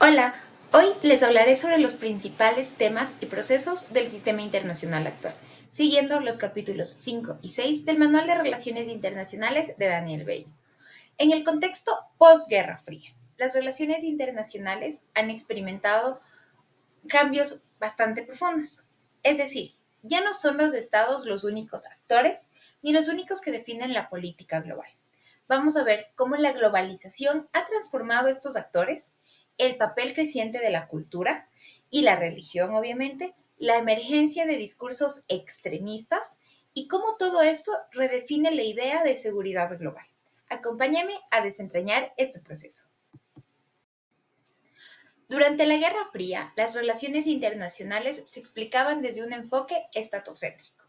Hola, hoy les hablaré sobre los principales temas y procesos del sistema internacional actual, siguiendo los capítulos 5 y 6 del Manual de Relaciones Internacionales de Daniel Bello. En el contexto postguerra fría, las relaciones internacionales han experimentado cambios bastante profundos. Es decir, ya no son los estados los únicos actores ni los únicos que definen la política global. Vamos a ver cómo la globalización ha transformado estos actores, el papel creciente de la cultura y la religión, obviamente, la emergencia de discursos extremistas y cómo todo esto redefine la idea de seguridad global. Acompáñame a desentrañar este proceso. Durante la Guerra Fría, las relaciones internacionales se explicaban desde un enfoque estatocéntrico.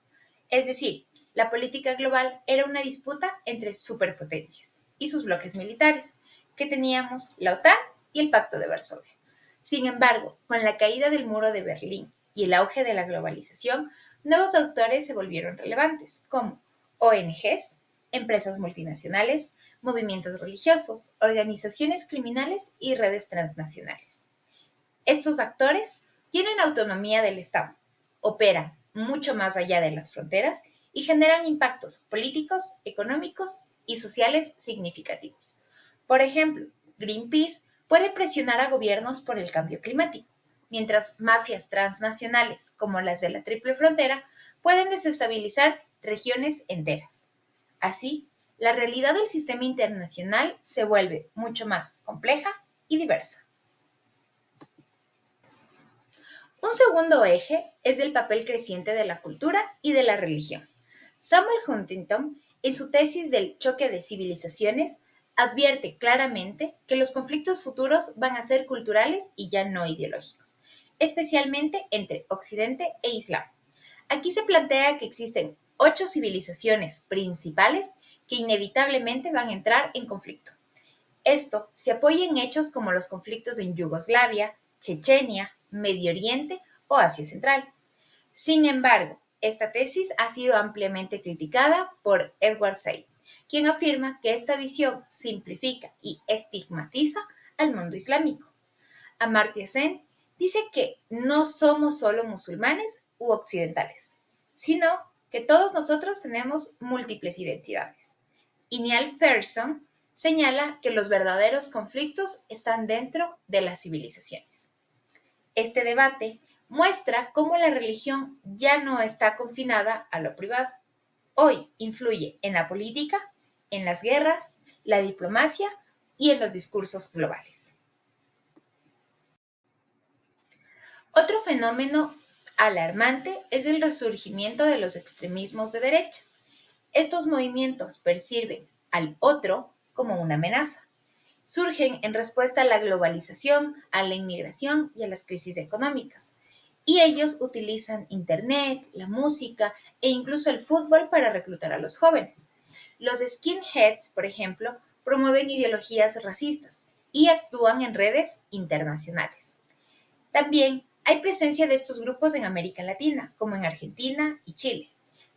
Es decir, la política global era una disputa entre superpotencias y sus bloques militares, que teníamos la OTAN y el Pacto de Varsovia. Sin embargo, con la caída del muro de Berlín y el auge de la globalización, nuevos actores se volvieron relevantes, como ONGs, empresas multinacionales, movimientos religiosos, organizaciones criminales y redes transnacionales. Estos actores tienen autonomía del Estado, operan mucho más allá de las fronteras y generan impactos políticos, económicos y sociales significativos. Por ejemplo, Greenpeace puede presionar a gobiernos por el cambio climático, mientras mafias transnacionales como las de la Triple Frontera pueden desestabilizar regiones enteras. Así, la realidad del sistema internacional se vuelve mucho más compleja y diversa. Un segundo eje es el papel creciente de la cultura y de la religión. Samuel Huntington, en su tesis del choque de civilizaciones, advierte claramente que los conflictos futuros van a ser culturales y ya no ideológicos, especialmente entre Occidente e Islam. Aquí se plantea que existen 8 civilizaciones principales que inevitablemente van a entrar en conflicto. Esto se apoya en hechos como los conflictos en Yugoslavia, Chechenia, Medio Oriente o Asia Central. Sin embargo, esta tesis ha sido ampliamente criticada por Edward Said, quien afirma que esta visión simplifica y estigmatiza al mundo islámico. Amartya Sen dice que no somos solo musulmanes u occidentales, sino que todos nosotros tenemos múltiples identidades. Y Neil Ferguson señala que los verdaderos conflictos están dentro de las civilizaciones. Este debate muestra cómo la religión ya no está confinada a lo privado. Hoy influye en la política, en las guerras, la diplomacia y en los discursos globales. Otro fenómeno alarmante es el resurgimiento de los extremismos de derecha. Estos movimientos perciben al otro como una amenaza. Surgen en respuesta a la globalización, a la inmigración y a las crisis económicas. Y ellos utilizan Internet, la música e incluso el fútbol para reclutar a los jóvenes. Los skinheads, por ejemplo, promueven ideologías racistas y actúan en redes internacionales. También hay presencia de estos grupos en América Latina, como en Argentina y Chile.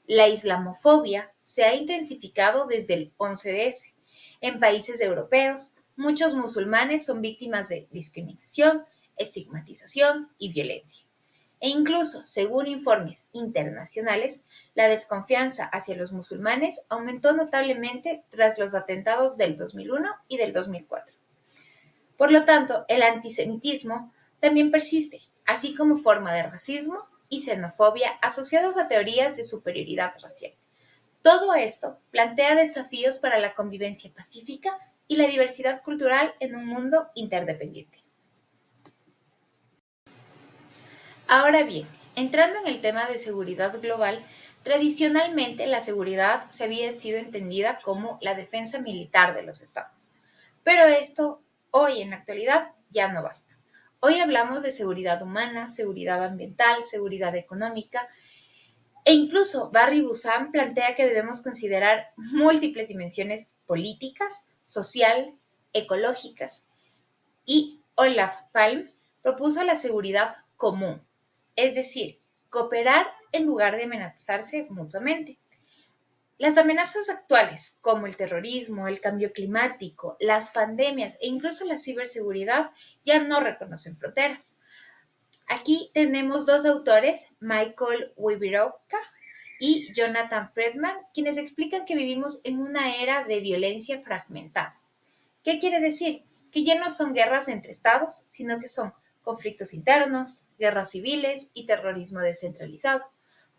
La islamofobia se ha intensificado desde el 11S. En países europeos, muchos musulmanes son víctimas de discriminación, estigmatización y violencia. E incluso, según informes internacionales, la desconfianza hacia los musulmanes aumentó notablemente tras los atentados del 2001 y del 2004. Por lo tanto, el antisemitismo también persiste, así como forma de racismo y xenofobia asociados a teorías de superioridad racial. Todo esto plantea desafíos para la convivencia pacífica y la diversidad cultural en un mundo interdependiente. Ahora bien, entrando en el tema de seguridad global, tradicionalmente la seguridad se había sido entendida como la defensa militar de los estados. Pero esto, hoy en la actualidad, ya no basta. Hoy hablamos de seguridad humana, seguridad ambiental, seguridad económica e incluso Barry Busan plantea que debemos considerar múltiples dimensiones políticas, social, ecológicas y Olaf Palm propuso la seguridad común, es decir, cooperar en lugar de amenazarse mutuamente. Las amenazas actuales, como el terrorismo, el cambio climático, las pandemias e incluso la ciberseguridad, ya no reconocen fronteras. Aquí tenemos dos autores, Michael Wibirowka y Jonathan Friedman, quienes explican que vivimos en una era de violencia fragmentada. ¿Qué quiere decir? Que ya no son guerras entre estados, sino que son conflictos internos, guerras civiles y terrorismo descentralizado.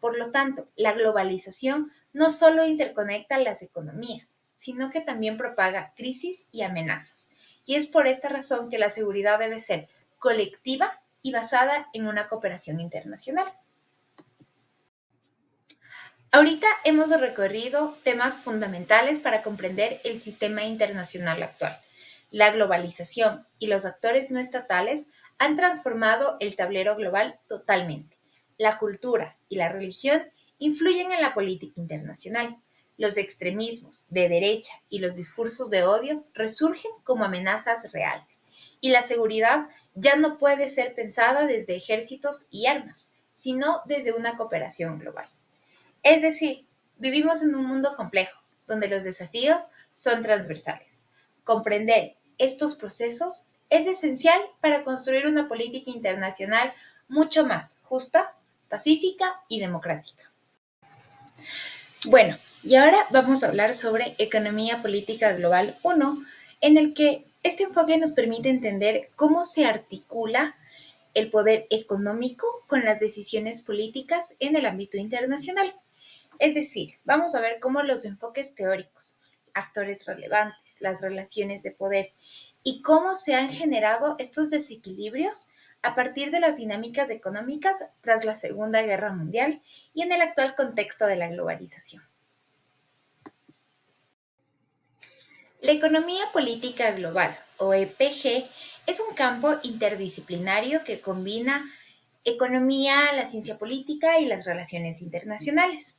Por lo tanto, la globalización no solo interconecta las economías, sino que también propaga crisis y amenazas. Y es por esta razón que la seguridad debe ser colectiva y basada en una cooperación internacional. Ahorita hemos recorrido temas fundamentales para comprender el sistema internacional actual. La globalización y los actores no estatales han transformado el tablero global totalmente. La cultura y la religión influyen en la política internacional. Los extremismos de derecha y los discursos de odio resurgen como amenazas reales. Y la seguridad ya no puede ser pensada desde ejércitos y armas, sino desde una cooperación global. Es decir, vivimos en un mundo complejo, donde los desafíos son transversales. Comprender estos procesos es esencial para construir una política internacional mucho más justa, pacífica y democrática. Bueno, y ahora vamos a hablar sobre Economía Política Global 1, en el que este enfoque nos permite entender cómo se articula el poder económico con las decisiones políticas en el ámbito internacional. Es decir, vamos a ver cómo los enfoques teóricos, actores relevantes, las relaciones de poder y cómo se han generado estos desequilibrios a partir de las dinámicas económicas tras la Segunda Guerra Mundial y en el actual contexto de la globalización. La economía política global, o EPG, es un campo interdisciplinario que combina economía, la ciencia política y las relaciones internacionales.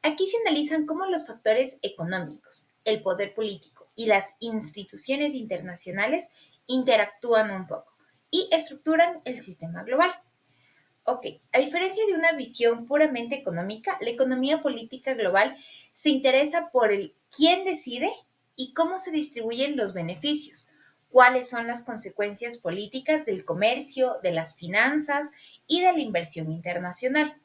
Aquí se analizan cómo los factores económicos, el poder político y las instituciones internacionales interactúan un poco y estructuran el sistema global. Ok, a diferencia de una visión puramente económica, la economía política global se interesa por el quién decide y cómo se distribuyen los beneficios, cuáles son las consecuencias políticas del comercio, de las finanzas y de la inversión internacional.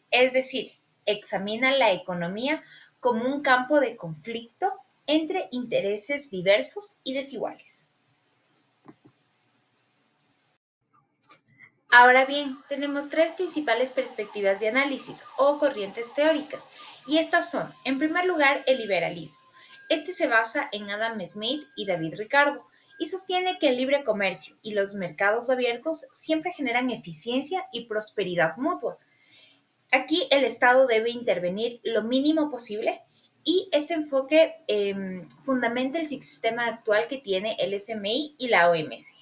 Es decir, examina la economía como un campo de conflicto entre intereses diversos y desiguales. Ahora bien, tenemos tres principales perspectivas de análisis o corrientes teóricas, y estas son, en primer lugar, el liberalismo. Este se basa en Adam Smith y David Ricardo y sostiene que el libre comercio y los mercados abiertos siempre generan eficiencia y prosperidad mutua. Aquí el Estado debe intervenir lo mínimo posible y este enfoque fundamenta el sistema actual que tiene el FMI y la OMC.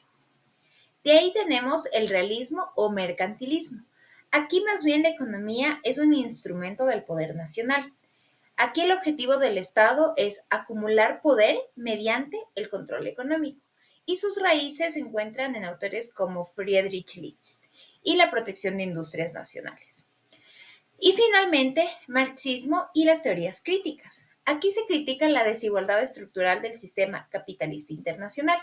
De ahí tenemos el realismo o mercantilismo. Aquí más bien la economía es un instrumento del poder nacional. Aquí el objetivo del Estado es acumular poder mediante el control económico y sus raíces se encuentran en autores como Friedrich List y la protección de industrias nacionales. Y finalmente, marxismo y las teorías críticas. Aquí se critica la desigualdad estructural del sistema capitalista internacional.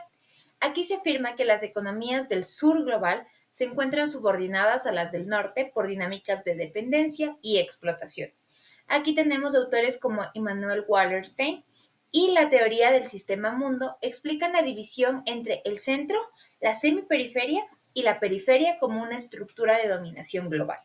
Aquí se afirma que las economías del sur global se encuentran subordinadas a las del norte por dinámicas de dependencia y explotación. Aquí tenemos autores como Immanuel Wallerstein y la teoría del sistema mundo explican la división entre el centro, la semiperiferia y la periferia como una estructura de dominación global.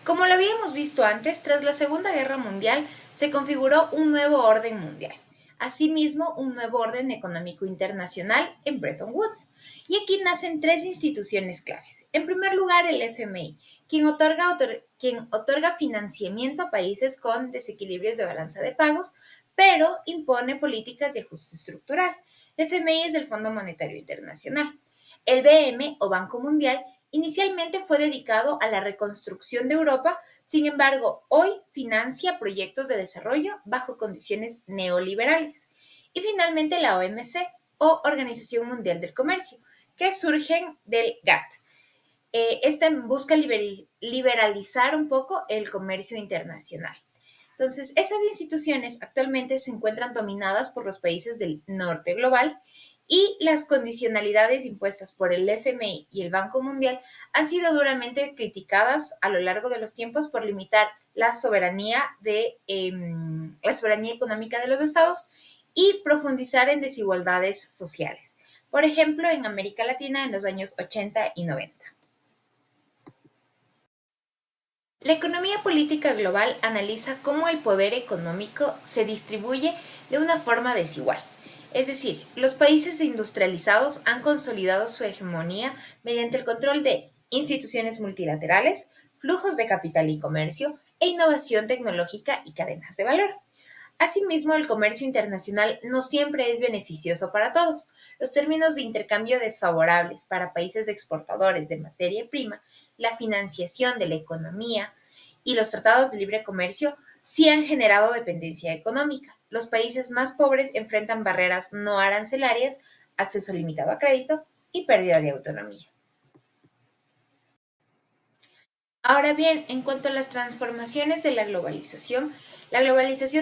Como lo habíamos visto antes, tras la Segunda Guerra Mundial se configuró un nuevo orden mundial. Asimismo, un nuevo orden económico internacional en Bretton Woods. Y aquí nacen tres instituciones claves. En primer lugar, el FMI, quien otorga financiamiento a países con desequilibrios de balanza de pagos, pero impone políticas de ajuste estructural. El FMI es el Fondo Monetario Internacional. El BM o Banco Mundial inicialmente fue dedicado a la reconstrucción de Europa, sin embargo, hoy financia proyectos de desarrollo bajo condiciones neoliberales. Y finalmente la OMC o Organización Mundial del Comercio, que surgen del GATT. Este busca liberalizar un poco el comercio internacional. Entonces, esas instituciones actualmente se encuentran dominadas por los países del norte global y las condicionalidades impuestas por el FMI y el Banco Mundial han sido duramente criticadas a lo largo de los tiempos por limitar la soberanía económica de los estados y profundizar en desigualdades sociales. Por ejemplo, en América Latina en los años 80 y 90. La economía política global analiza cómo el poder económico se distribuye de una forma desigual. Es decir, los países industrializados han consolidado su hegemonía mediante el control de instituciones multilaterales, flujos de capital y comercio, e innovación tecnológica y cadenas de valor. Asimismo, el comercio internacional no siempre es beneficioso para todos. Los términos de intercambio desfavorables para países exportadores de materia prima, la financiación de la economía y los tratados de libre comercio sí han generado dependencia económica. Los países más pobres enfrentan barreras no arancelarias, acceso limitado a crédito y pérdida de autonomía. Ahora bien, en cuanto a las transformaciones de la globalización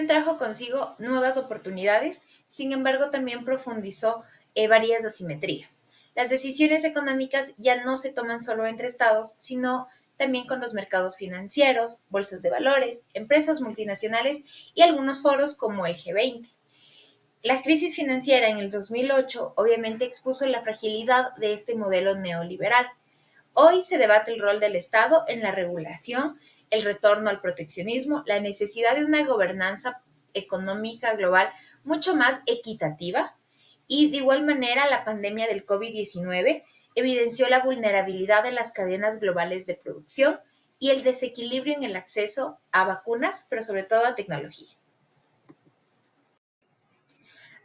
trajo consigo nuevas oportunidades, sin embargo también profundizó varias asimetrías. Las decisiones económicas ya no se toman solo entre estados, sino también con los mercados financieros, bolsas de valores, empresas multinacionales y algunos foros como el G20. La crisis financiera en el 2008 obviamente expuso la fragilidad de este modelo neoliberal. Hoy se debate el rol del Estado en la regulación, el retorno al proteccionismo, la necesidad de una gobernanza económica global mucho más equitativa y de igual manera la pandemia del COVID-19 evidenció la vulnerabilidad de las cadenas globales de producción y el desequilibrio en el acceso a vacunas, pero sobre todo a tecnología.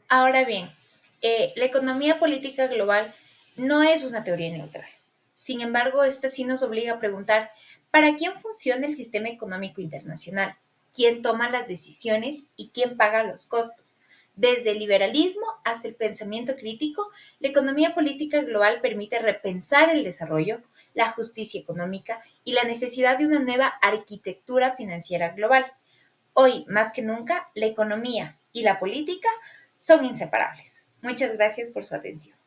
Ahora bien, la economía política global no es una teoría neutral. Sin embargo, esta sí nos obliga a preguntar, ¿para quién funciona el sistema económico internacional? ¿Quién toma las decisiones y quién paga los costos? Desde el liberalismo hasta el pensamiento crítico, la economía política global permite repensar el desarrollo, la justicia económica y la necesidad de una nueva arquitectura financiera global. Hoy, más que nunca, la economía y la política son inseparables. Muchas gracias por su atención.